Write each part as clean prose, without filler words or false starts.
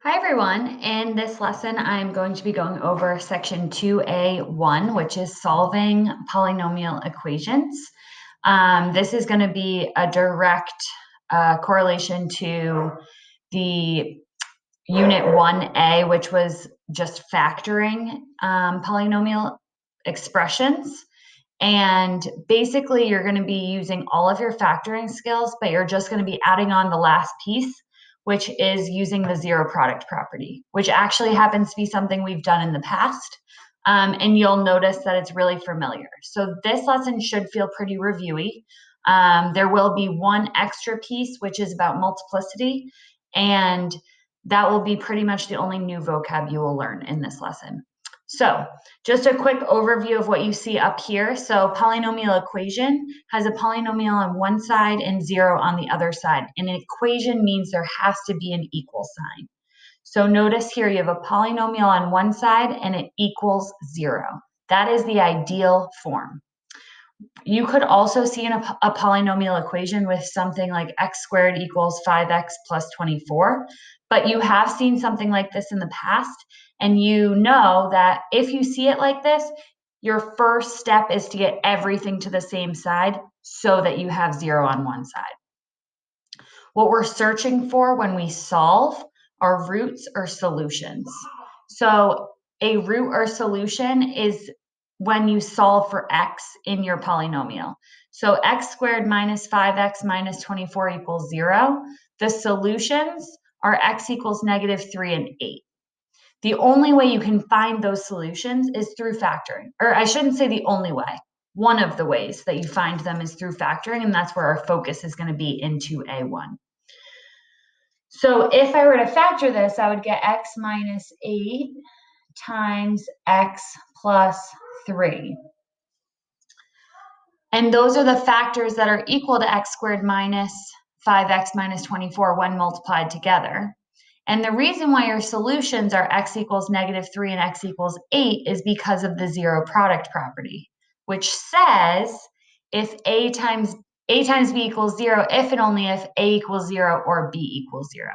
Hi everyone. In this lesson, I'm going to be going over section 2A.1, which is solving polynomial equations. This is going to be a direct correlation to the unit 1A, which was just factoring polynomial expressions. And basically, you're going to be using all of your factoring skills, but you're just going to be adding on the last piece, which is using the zero product property, which actually happens to be something we've done in the past. And you'll notice that it's really familiar. So this lesson should feel pretty reviewy. There will be one extra piece, which is about multiplicity, and that will be pretty much the only new vocab you will learn in this lesson. So just a quick overview of what you see up here. So polynomial equation has a polynomial on one side and zero on the other side. And an equation means there has to be an equal sign. So notice here you have a polynomial on one side and it equals zero. That is the ideal form. You could also see in a polynomial equation with something like x squared equals 5x plus 24, but you have seen something like this in the past, and you know that if you see it like this, your first step is to get everything to the same side so that you have zero on one side. What we're searching for when we solve are roots or solutions. So a root or solution is when you solve for x in your polynomial. So x squared minus 5x minus 24 equals 0. The solutions are x equals -3 and 8. The only way you can find those solutions is through factoring. Or I shouldn't say the only way. One of the ways that you find them is through factoring, and that's where our focus is going to be in 2A1. So if I were to factor this, I would get x minus 8 times x plus 3. And those are the factors that are equal to x squared minus 5x minus 24 when multiplied together. And the reason why your solutions are x equals -3 and x equals 8 is because of the zero product property, which says if a times b equals 0 if and only if a equals 0 or b equals 0.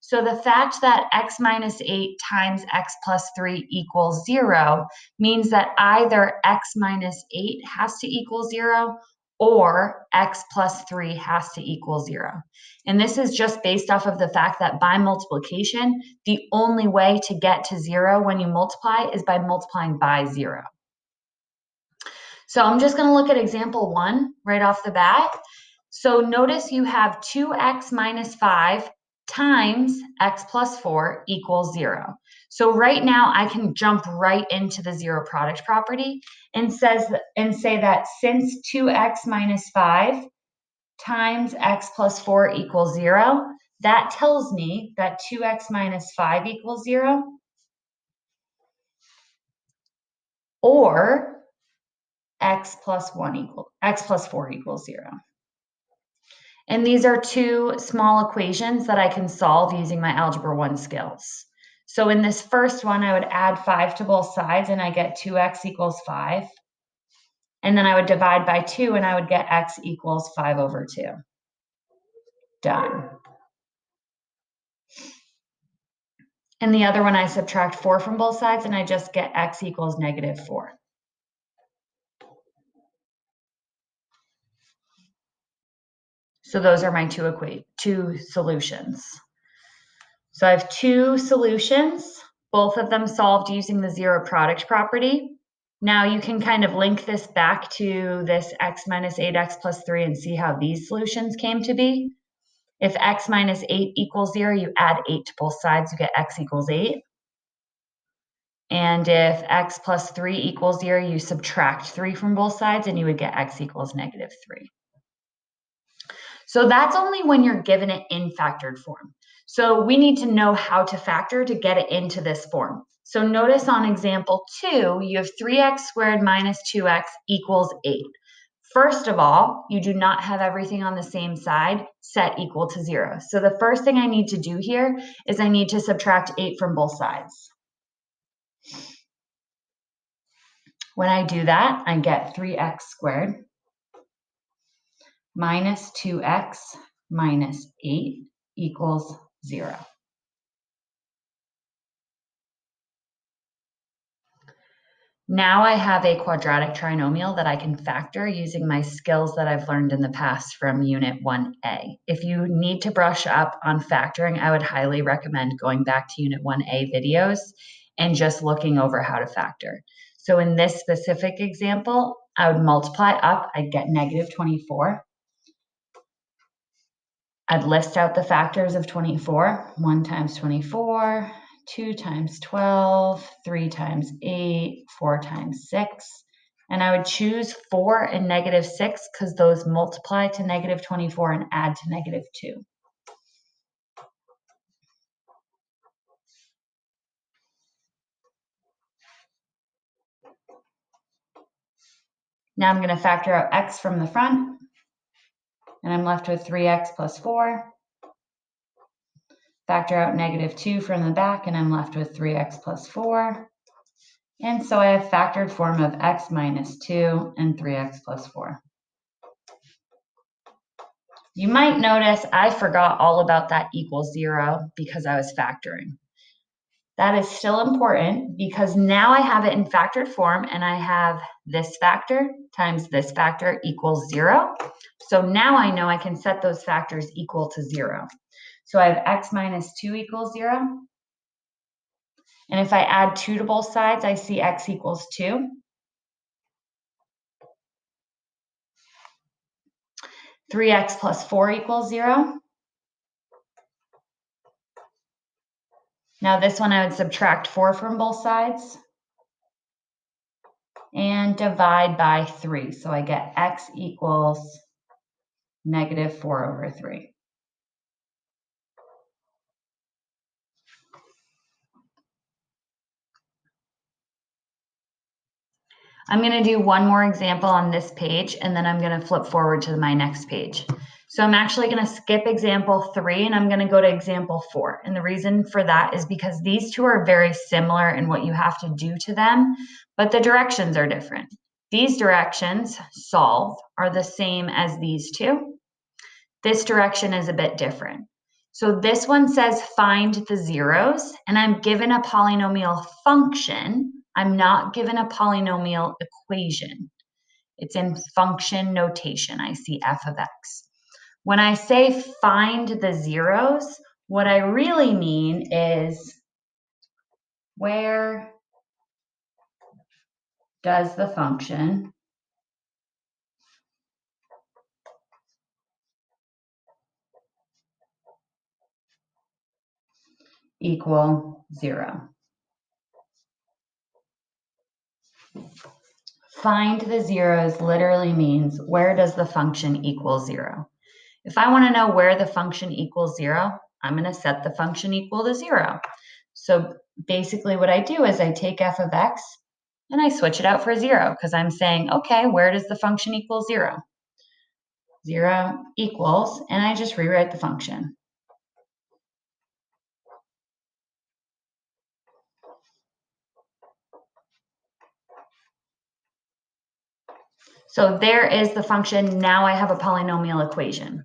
So the fact that x minus 8 times x plus 3 equals 0 means that either x minus 8 has to equal 0 or x plus 3 has to equal 0. And this is just based off of the fact that by multiplication, the only way to get to 0 when you multiply is by multiplying by 0. So I'm just going to look at example 1 right off the bat. So notice you have 2x minus 5 times x plus 4 equals 0. So right now I can jump right into the zero product property and say that since 2x minus 5 times x plus 4 equals 0, that tells me that 2x minus 5 equals 0, or x plus 4 equals 0. And these are two small equations that I can solve using my Algebra 1 skills. So in this first one, I would add 5 to both sides, and I get 2x equals 5. And then I would divide by 2, and I would get x equals 5 over 2. Done. And the other one, I subtract 4 from both sides, and I just get x equals -4. So those are my two solutions. So I have two solutions, both of them solved using the zero product property. Now you can kind of link this back to this x minus 8x plus 3 and see how these solutions came to be. If x minus 8 equals 0, you add 8 to both sides, you get x equals 8. And if x plus 3 equals 0, you subtract 3 from both sides, and you would get x equals -3. So that's only when you're given it in factored form. So we need to know how to factor to get it into this form. So notice on example 2, you have 3x squared minus 2x equals 8. First of all, you do not have everything on the same side set equal to 0. So the first thing I need to do here is I need to subtract 8 from both sides. When I do that, I get 3x squared minus 2x minus 8 equals 0. Now I have a quadratic trinomial that I can factor using my skills that I've learned in the past from Unit 1A. If you need to brush up on factoring, I would highly recommend going back to Unit 1A videos and just looking over how to factor. So in this specific example, I would multiply up, I'd get negative 24. I'd list out the factors of 24, 1 times 24, 2 times 12, 3 times 8, 4 times 6. And I would choose 4 and negative 6 because those multiply to negative 24 and add to negative 2. Now I'm going to factor out x from the front, and I'm left with 3x plus 4. Factor out negative 2 from the back, and I'm left with 3x plus 4. And so I have factored form of x minus 2 and 3x plus 4. You might notice I forgot all about that equals 0 because I was factoring. That is still important because now I have it in factored form and I have this factor times this factor equals 0. So now I know I can set those factors equal to 0. So I have x minus 2 equals 0. And if I add 2 to both sides, I see x equals 2. 3x plus 4 equals 0. Now this one I would subtract 4 from both sides and divide by 3. So I get x equals negative 4 over 3. I'm going to do one more example on this page, and then I'm going to flip forward to my next page. So I'm actually going to skip example 3, and I'm going to go to example 4. And the reason for that is because these two are very similar in what you have to do to them, but the directions are different. These directions, solve, are the same as these two. This direction is a bit different. So this one says find the zeros, and I'm given a polynomial function. I'm not given a polynomial equation. It's in function notation. I see f of x. When I say find the zeros, what I really mean is where does the function equal 0? Find the zeros literally means where does the function equal 0? If I want to know where the function equals 0, I'm going to set the function equal to 0. So basically what I do is I take f of x and I switch it out for 0 because I'm saying, okay, where does the function equal 0? 0 equals, and I just rewrite the function. So there is the function. Now I have a polynomial equation.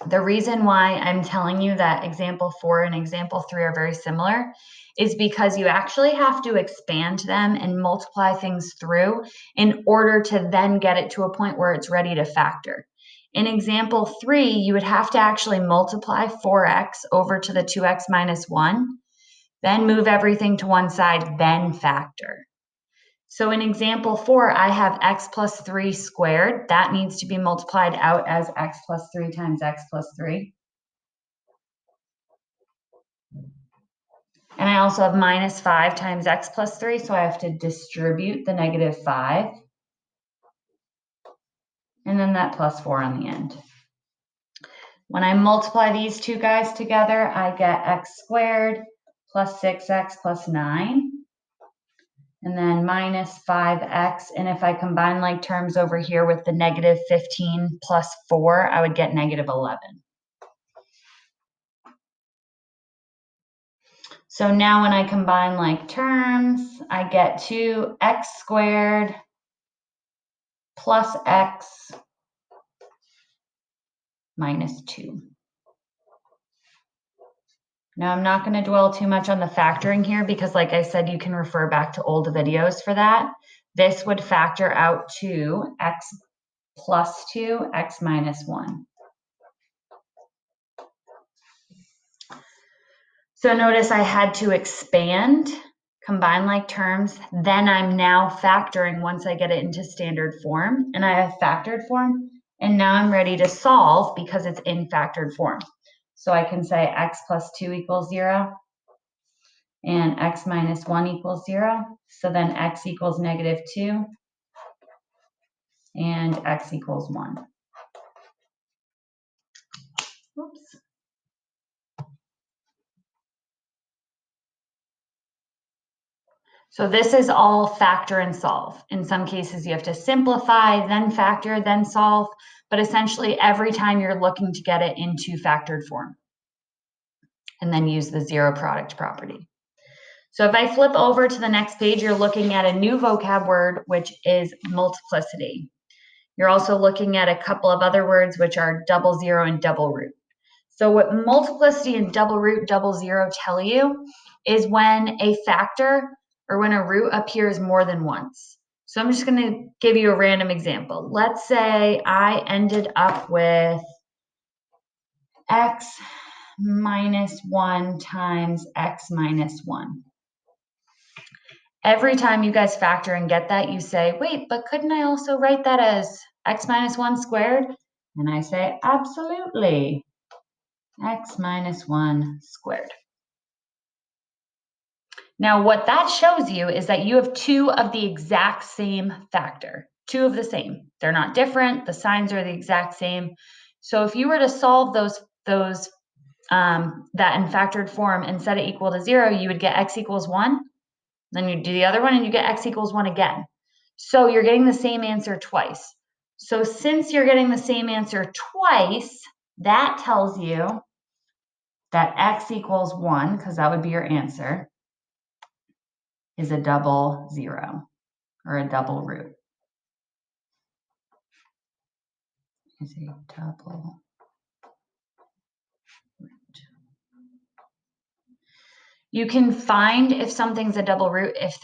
The reason why I'm telling you that example 4 and example 3 are very similar is because you actually have to expand them and multiply things through in order to then get it to a point where it's ready to factor. In example 3, you would have to actually multiply 4x over to the 2x minus 1, then move everything to one side, then factor. So in example 4, I have x plus 3 squared. That needs to be multiplied out as x plus 3 times x plus 3. And I also have minus 5 times x plus 3, so I have to distribute the negative 5. And then that plus 4 on the end. When I multiply these two guys together, I get x squared plus 6x plus 9. And then minus 5x. And if I combine like terms over here with the negative 15 plus 4, I would get negative 11. So now when I combine like terms, I get to x squared plus x minus 2. Now I'm not going to dwell too much on the factoring here because like I said, you can refer back to old videos for that. This would factor out to x plus 2, x minus 1. So notice I had to expand, combine like terms, then I'm now factoring once I get it into standard form, and I have factored form, and now I'm ready to solve because it's in factored form. So I can say x plus 2 equals 0, and x minus 1 equals 0. So then x equals negative 2, and x equals 1. Oops. So this is all factor and solve. In some cases, you have to simplify, then factor, then solve. But essentially, every time you're looking to get it into factored form. And then use the zero product property. So if I flip over to the next page, you're looking at a new vocab word, which is multiplicity. You're also looking at a couple of other words, which are double zero and double root. So what multiplicity and double root, double zero tell you is when a factor or when a root appears more than once. So I'm just going to give you a random example. Let's say I ended up with x minus 1 times x minus 1. Every time you guys factor and get that, you say, wait, but couldn't I also write that as x minus 1 squared? And I say, absolutely, x minus 1 squared. Now, what that shows you is that you have two of the exact same factor, two of the same. They're not different. The signs are the exact same. So if you were to solve that in factored form and set it equal to 0, you would get x equals 1. Then you do the other one and you get x equals 1 again. So you're getting the same answer twice. So since you're getting the same answer twice, that tells you that x equals 1, because that would be your answer, is a double zero or a double root. Is a double root. You can find if something's a double root if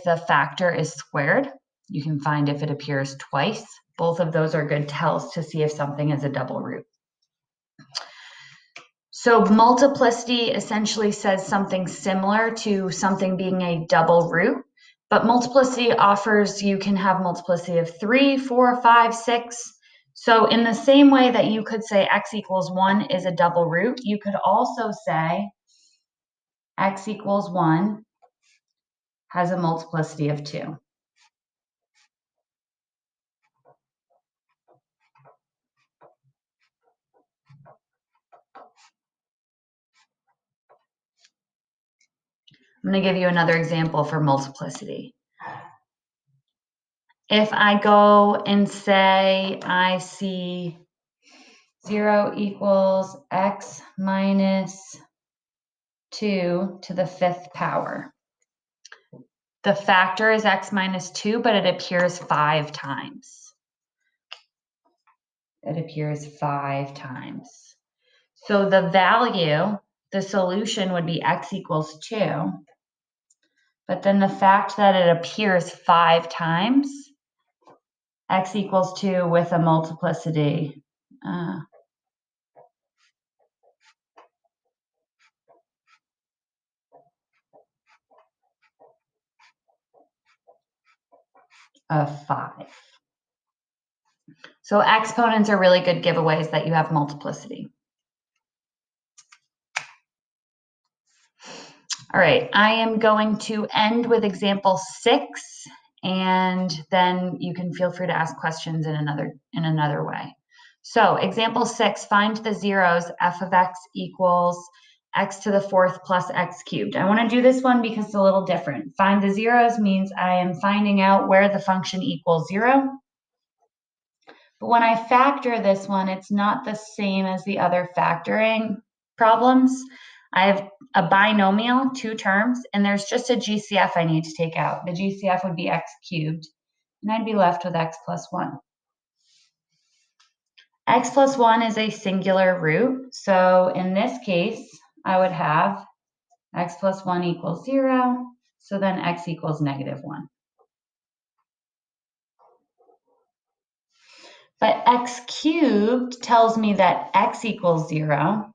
the factor is squared. You can find if it appears twice. Both of those are good tells to see if something is a double root. So multiplicity essentially says something similar to something being a double root, but multiplicity offers you can have multiplicity of 3, 4, 5, 6. So in the same way that you could say x equals 1 is a double root, you could also say x equals 1 has a multiplicity of 2. I'm going to give you another example for multiplicity. If I go and say I see 0 equals x minus 2 to the 5th power. The factor is x minus 2, but it appears 5 times. It appears 5 times. So the value, the solution would be x equals 2. But then the fact that it appears 5 times, x equals 2 with a multiplicity of 5. So exponents are really good giveaways that you have multiplicity. All right, I am going to end with example 6, and then you can feel free to ask questions in another way. So example 6, find the zeros, f of x equals x to the 4th plus x cubed. I want to do this one because it's a little different. Find the zeros means I am finding out where the function equals 0. But when I factor this one, it's not the same as the other factoring problems. I have a binomial, 2 terms, and there's just a GCF I need to take out. The GCF would be x cubed, and I'd be left with x plus 1. X plus 1 is a singular root, so in this case, I would have x plus 1 equals 0. So then x equals negative 1. But x cubed tells me that x equals 0.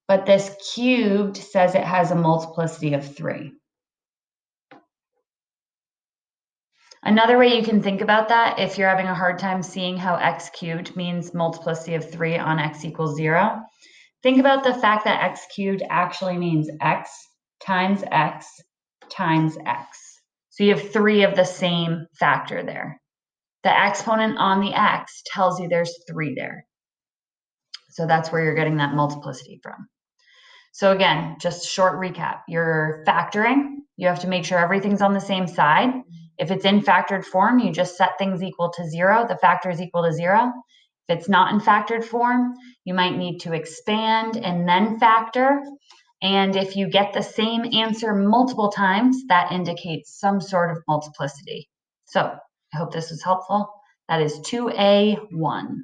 But this cubed says it has a multiplicity of 3. Another way you can think about that, if you're having a hard time seeing how x cubed means multiplicity of 3 on x equals 0, think about the fact that x cubed actually means x times x times x. So you have 3 of the same factor there. The exponent on the x tells you there's 3 there. So that's where you're getting that multiplicity from. So again, just short recap. You're factoring. You have to make sure everything's on the same side. If it's in factored form, you just set things equal to 0. The factor is equal to 0. If it's not in factored form, you might need to expand and then factor. And if you get the same answer multiple times, that indicates some sort of multiplicity. So I hope this was helpful. That is 2A1.